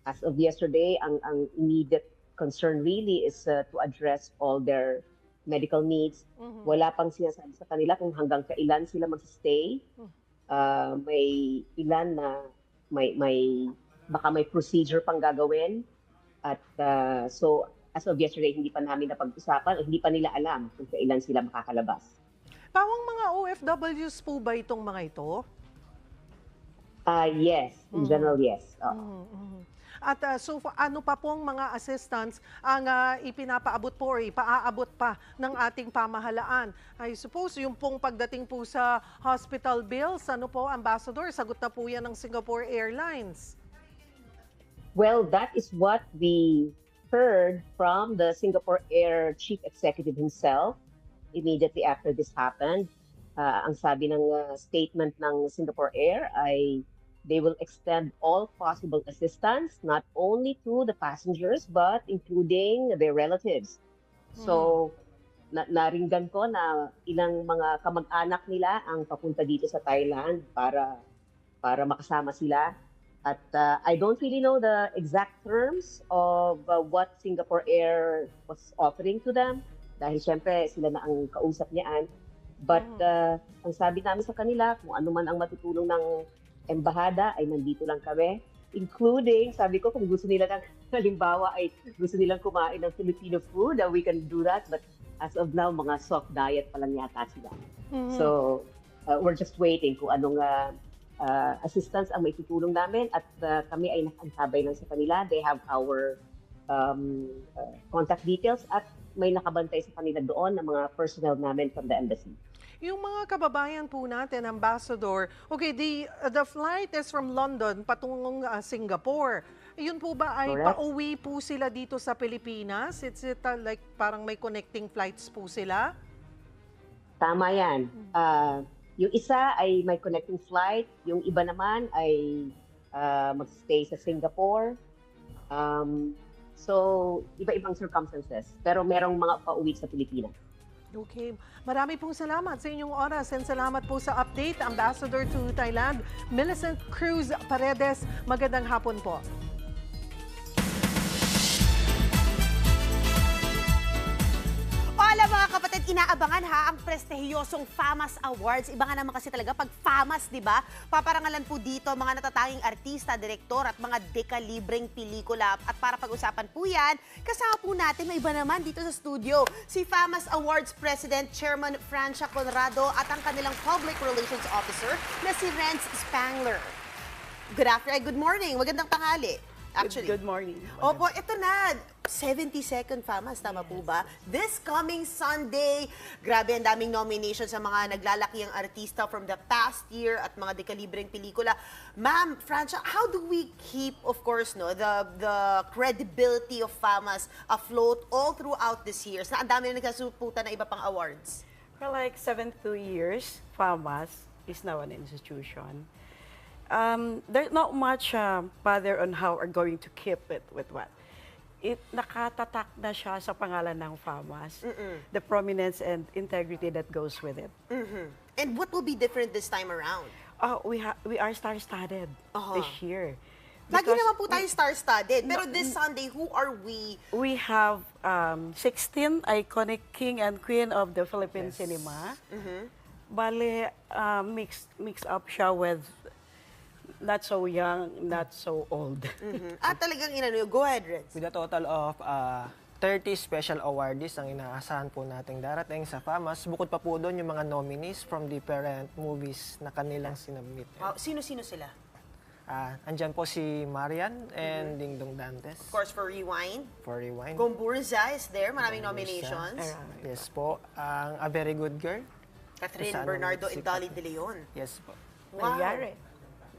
Speaker 28: As of yesterday, ang immediate concern really is to address all their medical needs. Wala pang sinasabi sa kanila kung hanggang kailan sila mag-stay. May ilan na baka may procedure pang gagawin. At so as of yesterday, hindi pa namin napag-usapan, hindi pa nila alam kung kailan sila makakalabas.
Speaker 2: Pawang mga OFWs po ba itong mga ito?
Speaker 28: Yes, in general, yes.
Speaker 2: At so ano pa pong mga assistance ang ipinapaabot po or ipaaabot pa ng ating pamahalaan? I suppose yung pong pagdating po sa hospital bills, ano po, Ambassador, sagot na po yan ng Singapore Airlines.
Speaker 28: Well, that is what we heard from the Singapore Air Chief Executive himself immediately after this happened. Ang sabi ng statement ng Singapore Air ay they will extend all possible assistance, not only to the passengers, but including their relatives. So, naringgan ko na ilang mga kamag-anak nila ang papunta dito sa Thailand para makasama sila. At I don't really know the exact terms of what Singapore Air was offering to them. Dahil syempre, sila na ang kausap niyaan. But ang sabi namin sa kanila, kung ano man ang matutulong ng embahada ay nandito lang kami, including, sabi ko, kung gusto nila ng, halimbawa ay gusto nilang kumain ng Filipino food, we can do that, but as of now, mga soft diet pa lang yata sila. So, we're just waiting kung anong assistance ang may tutulong namin at kami ay nakaantabay lang sa kanila. They have our contact details at may nakabantay sa kanila doon ng mga personnel namin from the embassy.
Speaker 2: Yung mga kababayan po natin, Ambassador, okay, the flight is from London patungong Singapore. Yun po ba ay
Speaker 28: Correct.
Speaker 2: pauwi po sila dito sa Pilipinas? It's like parang may connecting flights po sila?
Speaker 28: Tama yan. Yung isa ay may connecting flight, yung iba naman ay mag-stay sa Singapore. So, iba-ibang circumstances. Pero merong mga pauwi sa Pilipinas.
Speaker 2: Okay. Marami pong salamat sa inyong oras and salamat po sa update, Ambassador to Thailand, Millicent Cruz Paredes. Magandang hapon po.
Speaker 1: Hola mga kapatid, inaabangan ha ang prestihiyosong FAMAS Awards. Iba nga naman kasi talaga pag FAMAS, di ba? Paparangalan po dito mga natatanging artista, direktor at mga dekalibreng pelikula. At para pag-usapan po yan, kasama po natin, may iba naman dito sa studio, si FAMAS Awards President Chairman Francia Conrado at ang kanilang Public Relations Officer na si Renz Spangler. Good morning, magandang tanghali. Actually.
Speaker 6: Good morning.
Speaker 1: Opo, ito na. 72nd FAMAS, tama po ba? This coming Sunday, grabe ang daming nominations sa mga naglalakihang artista from the past year at mga dekalibreng pelikula. Ma'am, Francia, how do we keep, of course, the credibility of FAMAS afloat all throughout this year? Na ang dami na nagkasuputan na iba pang awards.
Speaker 6: For like 72 years, FAMAS is now an institution. There's not much bother on how we're going to keep it with what. Nakatatak na siya sa pangalan ng FAMAS, the prominence and integrity that goes with it.
Speaker 1: And what will be different this time around?
Speaker 6: We are star-studded this year.
Speaker 1: Lagi naman po tayo star-studded. Pero this Sunday, who are we?
Speaker 6: We have 16 iconic king and queen of the Philippine cinema. Bale, mix up siya with not so young, not so old.
Speaker 1: Talagang go ahead, Renz.
Speaker 7: With a total of 30 special awardees ang inaasahan po nating darating sa FAMAS. Bukod pa po doon yung mga nominees from different movies na kanilang sinubmit.
Speaker 1: Wow. Sino-sino sila?
Speaker 7: Andyan po si Marian and Dingdong Dantes
Speaker 1: Of course, for Rewind.
Speaker 7: for Rewind.
Speaker 1: Gomburza is there. Maraming nominations.
Speaker 7: Yes po. Ang A Very Good Girl.
Speaker 1: Catherine
Speaker 7: Sa
Speaker 1: Bernardo
Speaker 7: si
Speaker 1: and Dolly De Leon.
Speaker 7: Yes po.
Speaker 1: Wow.
Speaker 6: Malyari.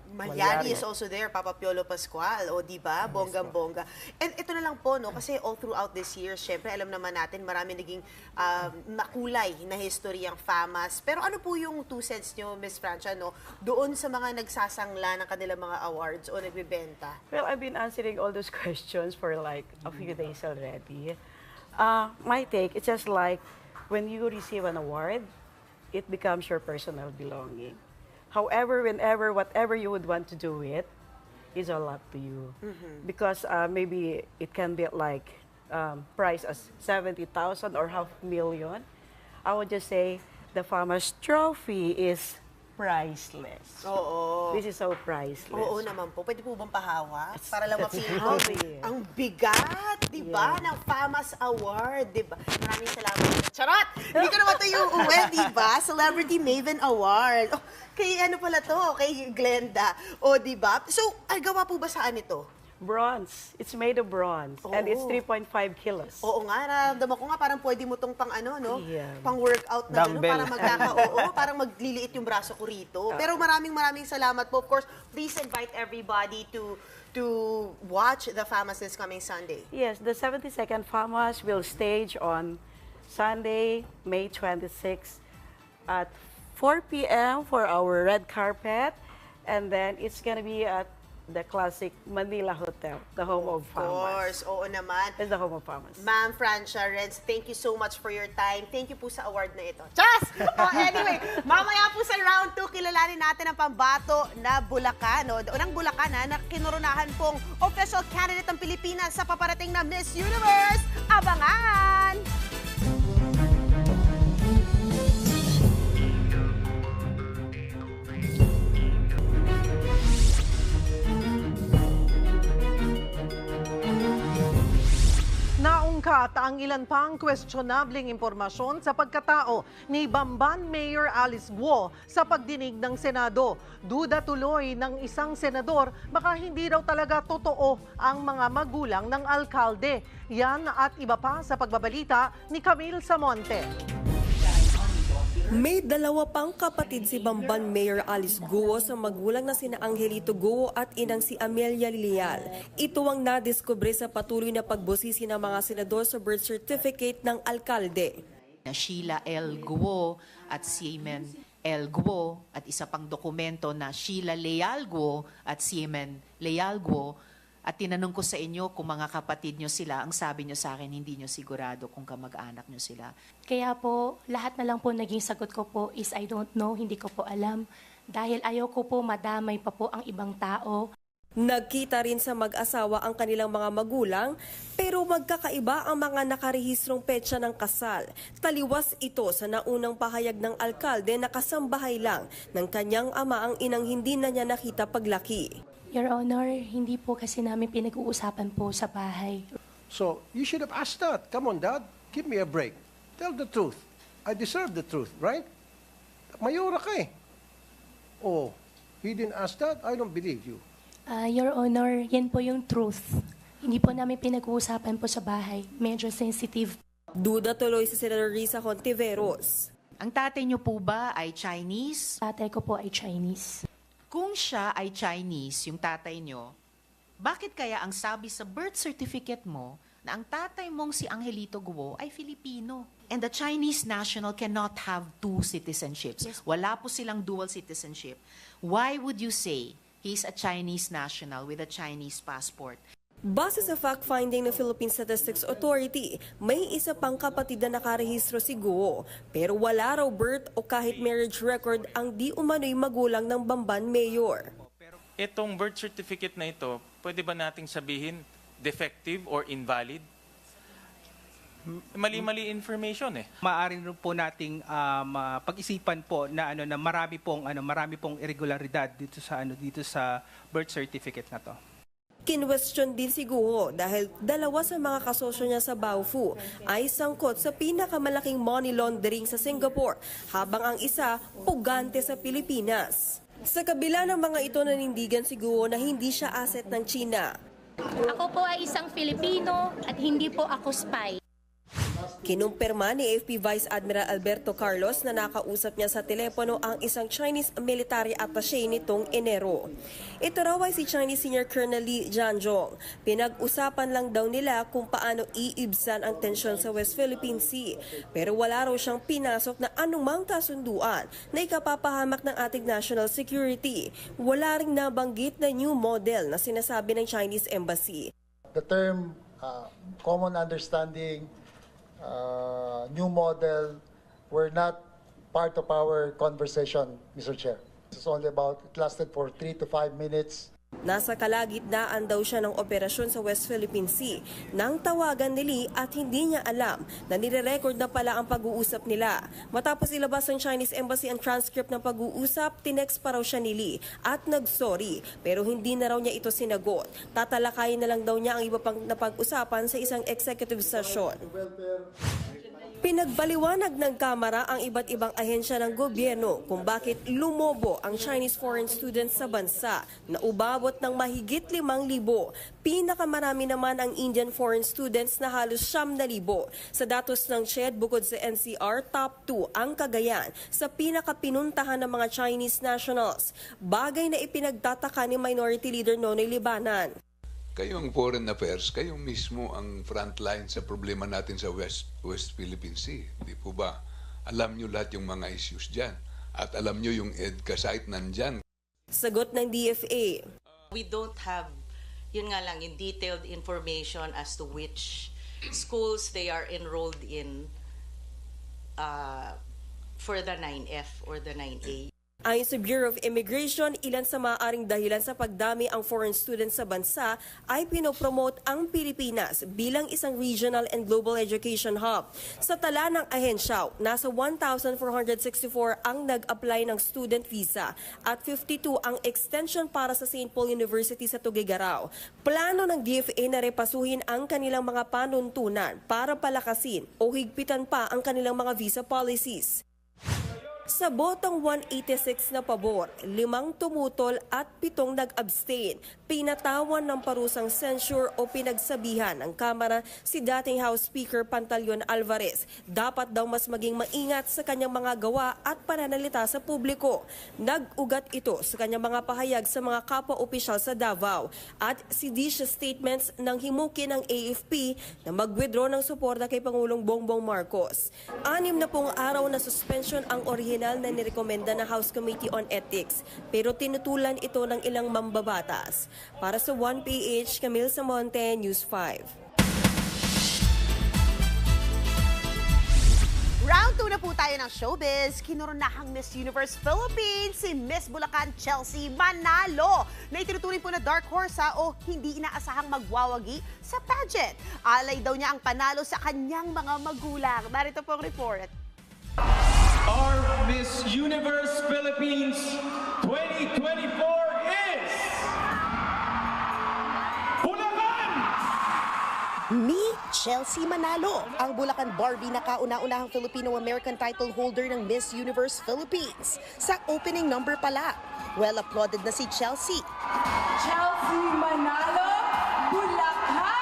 Speaker 1: Malyari is also there, Papa Piolo Pascual, o di ba? Bonggang-bongga. And ito na lang po, no, kasi all throughout this year, syempre, alam naman natin, marami naging makulay na history ang FAMAS. Pero ano po yung 2 cents nyo, Miss Francia, no, doon sa mga nagsasangla ng kanilang mga awards o nagbibenta?
Speaker 6: Well, I've been answering all those questions for like a few days already. My take, it's just like when you receive an award, it becomes your personal belonging. However, whenever, whatever you would want to do it, is all up to you. Because maybe it can be like priced as 70,000 or $500,000. I would just say the FAMAS trophy is priceless.
Speaker 1: Oo.
Speaker 6: This is so priceless.
Speaker 1: Oo naman po. Pwede po bang pahawa? Para lang
Speaker 6: That's
Speaker 1: mapili ko.
Speaker 6: heavy.
Speaker 1: Ang bigat, di ba, ng FAMAS Award, di ba? Maraming salamat. Charot! Hindi ko naman ito yung uwi, di ba? Celebrity Maven Award. Oh, kay ano pala to? Kay Glenda. O, di ba? So, ay, gawa po ba saan ito?
Speaker 6: Bronze. It's made of bronze. And it's
Speaker 1: Oo.
Speaker 6: 3.5 kilos.
Speaker 1: Oo nga, naramdaman ko nga parang pwede mo tong pang ano, no?
Speaker 6: Yeah.
Speaker 1: Pang workout na gano'n,
Speaker 7: Dumbbell.
Speaker 1: oo, parang magliliit yung braso ko rito. Pero maraming salamat po. Of course, please invite everybody to watch the FAMAS this coming Sunday.
Speaker 6: Yes, the 72nd FAMAS will stage on Sunday, May 26 at 4 p.m. for our red carpet. And then it's gonna be at the classic Manila Hotel, the home of
Speaker 1: Of
Speaker 6: FAMAS.
Speaker 1: course, oo naman.
Speaker 6: It's the home of FAMAS.
Speaker 1: Ma'am Francia Renz, thank you so much for your time. Thank you po sa award na ito. Chas! Oh, anyway, mamaya po sa round 2, kilalanin natin ang pambato na Bulacan. O, ng Bulacan na kinurunahan pong official candidate ng Pilipinas sa paparating na Miss Universe. Abangan!
Speaker 2: Naungkat ang ilan pang questionabling impormasyon sa pagkatao ni Bamban Mayor Alice Guo sa pagdinig ng Senado. Duda tuloy ng isang senador, baka hindi raw talaga totoo ang mga magulang ng alkalde. Yan at iba pa sa pagbabalita ni Camille Samonte.
Speaker 8: May 2 pang kapatid si Bamban Mayor Alice Guo sa magulang na sina Angelito Guo at inang si Amelia Leal. Ito ang nadiskubre sa patuloy na pagbusisi ng mga senador sa birth certificate ng alkalde.
Speaker 5: Sheila L. Guo at Siemen L. Guo at isa pang dokumento na Sheila Leal Guo at Siemen Leal Guo. At tinanong ko sa inyo kung mga kapatid nyo sila, ang sabi nyo sa akin, hindi nyo sigurado kung kamag-anak nyo sila.
Speaker 3: Kaya po, lahat na lang po naging sagot ko po is I don't know, hindi ko po alam. Dahil ayaw ko po madamay pa po ang ibang tao.
Speaker 8: Nagkita rin sa mag-asawa ang kanilang mga magulang, pero magkakaiba ang mga nakarehistrong petsa ng kasal. Taliwas ito sa naunang pahayag ng alkalde na kasambahay lang ng kanyang ama ang inang hindi na niya nakita paglaki.
Speaker 3: Your Honor, hindi po kasi namin pinag-uusapan po sa bahay.
Speaker 4: So, you should have asked that. Come on, Dad, give me a break. Tell the truth. I deserve the truth, right? Mayora ka eh. Oh, he didn't ask that? I don't believe you.
Speaker 3: Your Honor, yan po yung truth. Hindi po namin pinag-uusapan po sa bahay. Medyo sensitive.
Speaker 8: Duda tuloy si Senator Risa Hontiveros.
Speaker 5: Ang tatay nyo po ba ay Chinese?
Speaker 3: Tatay ko po ay Chinese.
Speaker 5: Kung siya ay Chinese, yung tatay nyo, bakit kaya ang sabi sa birth certificate mo na ang tatay mong si Angelito Guo ay Filipino? And the Chinese national cannot have 2 citizenships.
Speaker 3: Yes.
Speaker 5: Wala po silang dual citizenship. Why would you say he's a Chinese national with a Chinese passport?
Speaker 8: Base sa fact-finding ng Philippine Statistics Authority, may isa pang kapatid na nakarehistro si Guo, pero wala raw birth o kahit marriage record ang di umano'y magulang ng Bamban Mayor.
Speaker 9: Itong birth certificate na ito, pwede ba nating sabihin defective or invalid? Mali-mali information eh.
Speaker 10: Maaari rin po nating pag-isipan po na na marami pong irregularidad dito sa birth certificate na to.
Speaker 8: Kinwestiyon din si Guo dahil 2 sa mga kasosyo niya sa Baofu ay sangkot sa pinakamalaking money laundering sa Singapore, habang ang isa pugante sa Pilipinas. Sa kabila ng mga ito, nanindigan si Guo na hindi siya asset ng China.
Speaker 3: Ako po ay isang Filipino at hindi po ako spy.
Speaker 8: Kinumpirma ni AFP Vice Admiral Alberto Carlos na nakausap niya sa telepono ang isang Chinese military attaché nitong Enero. Ito raw ay si Chinese Senior Colonel Li Jianzhong. Pinag-usapan lang daw nila kung paano iibsan ang tensyon sa West Philippine Sea. Pero wala raw siyang pinasok na anumang kasunduan na ikapapahamak ng ating national security. Wala ring nabanggit na new model na sinasabi ng Chinese Embassy.
Speaker 11: The term common understanding, new model were not part of our conversation, Mr. Chair. It's only about, it lasted for 3 to 5 minutes.
Speaker 8: Nasa kalagitnaan daw siya ng operasyon sa West Philippine Sea nang tawagan ni Lee at hindi niya alam na nire-record na pala ang pag-uusap nila. Matapos ilabas ng Chinese Embassy ang transcript ng pag-uusap, tinext pa raw siya ni Lee at nag-sorry pero hindi na raw niya ito sinagot. Tatalakayin na lang daw niya ang iba pang napag-usapan sa isang executive session. Pinagbaliwanag ng Kamara ang iba't ibang ahensya ng gobyerno kung bakit lumobo ang Chinese foreign students sa bansa na umabot ng mahigit 5,000. Pinakamarami naman ang Indian foreign students na halos 9,000. Sa datos ng CHED, bukod sa NCR, top 2 ang Cagayan sa pinakapinuntahan ng mga Chinese nationals. Bagay na ipinagtataka ni Minority Leader Nonoy Libanan.
Speaker 12: Kayo ang Foreign Affairs, kayo mismo ang frontline sa problema natin sa West Philippine Sea. Di po ba? Alam nyo lahat yung mga issues dyan. At alam nyo yung EDCA site nandyan.
Speaker 8: Sagot ng DFA.
Speaker 13: We don't have, yun nga lang, yung detailed information as to which schools they are enrolled in for the 9F or the 9A.
Speaker 8: Ayon sa Bureau of Immigration, ilan sa maaaring dahilan sa pagdami ang foreign students sa bansa ay pinopromote ang Pilipinas bilang isang regional and global education hub. Sa tala ng ahensya, nasa 1,464 ang nag-apply ng student visa at 52 ang extension para sa St. Paul University sa Tuguegarao. Plano ng DFA na repasuhin ang kanilang mga panuntunan para palakasin o higpitan pa ang kanilang mga visa policies. Sa botong 186 na pabor, 5 tumutol at 7 nag-abstain. Pinatawan ng parusang censure o pinagsabihan ng Kamara si dating House Speaker Pantaleon Alvarez. Dapat daw mas maging maingat sa kanyang mga gawa at pananalita sa publiko. Nag-ugat ito sa kanyang mga pahayag sa mga kapwa-opisyal sa Davao at seditious statements ng himuki ng AFP na mag-withdraw ng suporta kay Pangulong Bongbong Marcos. 60 araw na suspension ang orihinal na nirekomenda ng House Committee on Ethics pero tinutulan ito ng ilang mambabatas. Para sa 1PH, Camille Samonte, News 5.
Speaker 1: Round 2 na po tayo ng showbiz. Kinuronahang Miss Universe Philippines si Miss Bulacan Chelsea Manalo na itinuturing po na dark horse o hindi inaasahang magwawagi sa pageant. Alay daw niya ang panalo sa kanyang mga magulang. Narito po ang report.
Speaker 14: Our Miss Universe Philippines 2024 is Bulacan!
Speaker 1: Meet Chelsea Manalo, ang Bulacan Barbie na kauna-unahang Filipino-American title holder ng Miss Universe Philippines. Sa opening number pala, well applauded na si Chelsea.
Speaker 15: Chelsea Manalo, Bulacan!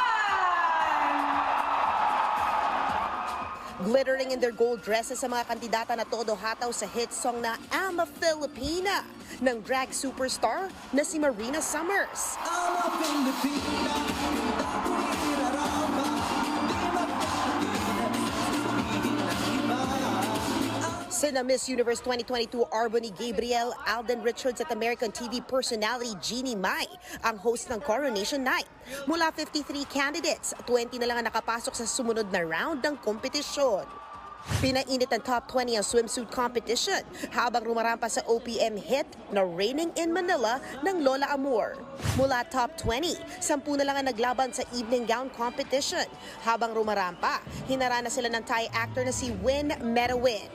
Speaker 1: Glittering in their gold dresses sa mga kandidata na todo hataw sa hit song na I'm a Filipina ng drag superstar na si Marina Summers. I'm a Filipina. Sina Miss Universe 2022 Arbony Gabriel, Alden Richards at American TV personality Jeannie Mai ang host ng Coronation Night. Mula 53 candidates, 20 na lang ang nakapasok sa sumunod na round ng kompetisyon. Pinainit ang top 20 ang swimsuit competition habang rumarampa sa OPM hit na Raining in Manila ng Lola Amor. Mula top 20, 10 na lang ang naglaban sa evening gown competition. Habang rumarampa, hinara na sila ng Thai actor na si Win Metawin.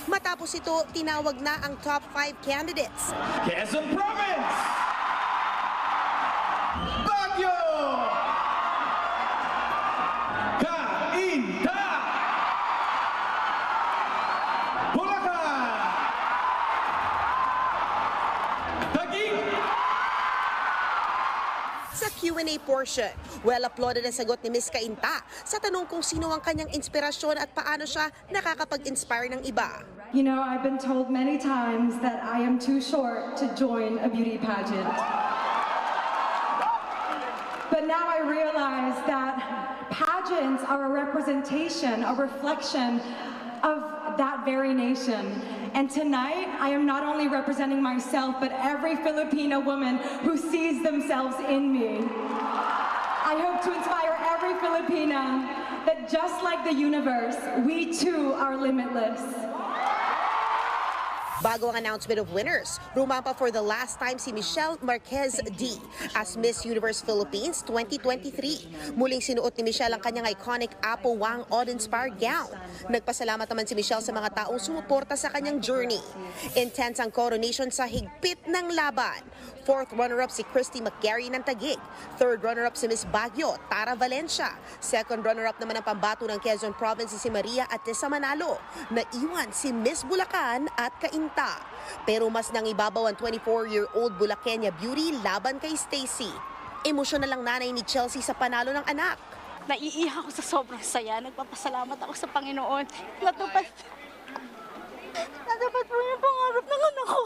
Speaker 1: Matapos ito, tinawag na ang top 5 candidates.
Speaker 14: Quezon Province! Baguio! Cainta! Bulacan!
Speaker 1: portion. Well applauded ang sagot ni Miss Cainta sa tanong kung sino ang kanyang inspirasyon at paano siya nakakapag-inspire ng iba.
Speaker 15: You know, I've been told many times that I am too short to join a beauty pageant. But now I realize that pageants are a representation, a reflection of that very nation. And tonight, I am not only representing myself, but every Filipino woman who sees themselves in me. I hope to inspire every Filipina that just like the universe, we too are limitless.
Speaker 1: Bago ang announcement of winners, rumampa for the last time si Michelle Marquez D as Miss Universe Philippines 2023. Muling sinuot ni Michelle ang kanyang iconic Apo Wang Odd-inspired gown. Nagpasalamat naman si Michelle sa mga taong sumuporta sa kanyang journey. Intense ang coronation sa higpit ng laban. 4th runner-up si Christy McGarry ng Taguig. 3rd runner-up si Miss Baguio, Tara Valencia. 2nd runner-up naman ang pambato ng Quezon Province si Maria Atesa Manalo. Naiwan si Miss Bulacan at Cainta. Pero mas nang ibabaw ang 24-year-old Bulaqueña beauty laban kay Stacy. Emosyonal ang nanay ni Chelsea sa panalo ng anak.
Speaker 16: Naiiyak ako sa sobrang saya. Nagpapasalamat ako sa Panginoon. Natupad po yung pangarap ng anak ko.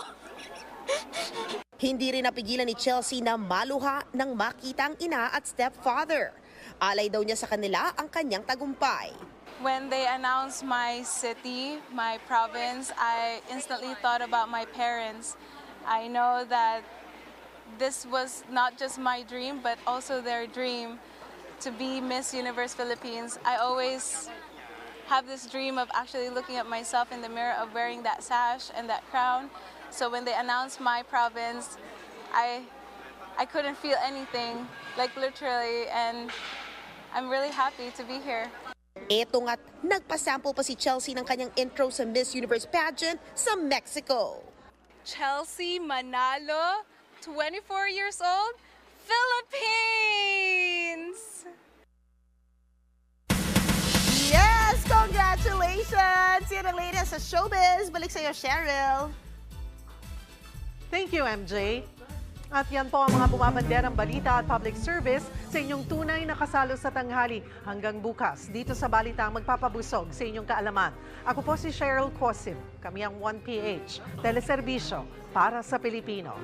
Speaker 1: Hindi rin napigilan ni Chelsea na maluha nang makita ang ina at stepfather. Alay daw niya sa kanila ang kanyang tagumpay.
Speaker 17: When they announced my city, my province, I instantly thought about my parents. I know that this was not just my dream, but also their dream to be Miss Universe Philippines. I always have this dream of actually looking at myself in the mirror of wearing that sash and that crown. So when they announced my province, I couldn't feel anything, like literally, and I'm really happy to be here.
Speaker 1: Eto nga't nagpasample pa si Chelsea ng kanyang intro sa Miss Universe pageant sa Mexico.
Speaker 17: Chelsea Manalo, 24 years old, Philippines!
Speaker 1: Yes! Congratulations! Yan ang latest sa showbiz. Balik sa'yo, Cheryl.
Speaker 2: Thank you, MJ. At yan po ang mga bumabanderang balita at public service sa inyong tunay na kasalo sa tanghali. Hanggang bukas, dito sa Balitang magpapabusog sa inyong kaalaman. Ako po si Cheryl Cosim. Kami ang 1PH, teleserbisyo para sa Pilipino.